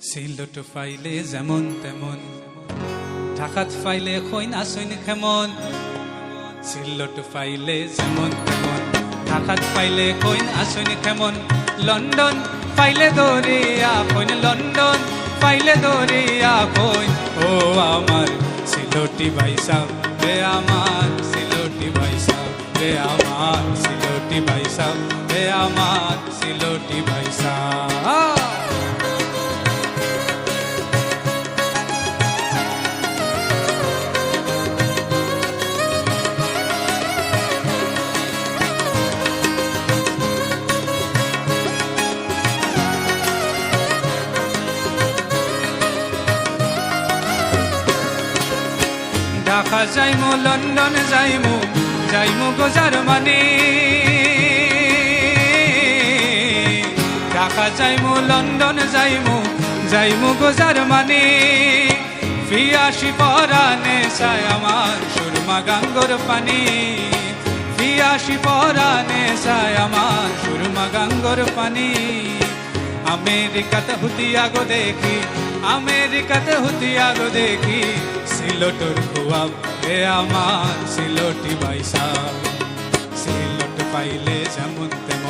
সিলট ফাইলে যেমন তেমন, ঢাকাত ফাইলে খৈনা সৈন খেমন। সিলট ফাইলে যেমন তেমন, ঢাকাত ফাইলে খৈনা সৈন খেমন। লন্ডন ফাইলে দরিয়া কইন, লন্ডন ফাইলে দরিয়া কইন। ও আমার সিলটি ভাইসা রে, আমার সিলটি ভাইসা রে, আমার সিলটি ভাইসা রে, আমার সিলটি ভাইসা। ঢাকা যাইমু, লন্ডন যাইমু, যাইমু গো জার্মানি। ঢাকা যাইমু, লন্ডন যাইমু, যাইমু গো জার্মানি। ফিয়াসি পরানে চাই আমার সুরমা গাঙ্গর পানি। ফিয়াসি পরানে চাই আমার সুরমা গাঙ্গর পানি। আমেরিকাতে হুতিয়া গো দেখি, আমেরিকাতে হুতিয়া গো দেখি। সিলটর খুয়াব রে আমার সিলটি ভাইসা, সিলট পাইলে যেমন তেমন।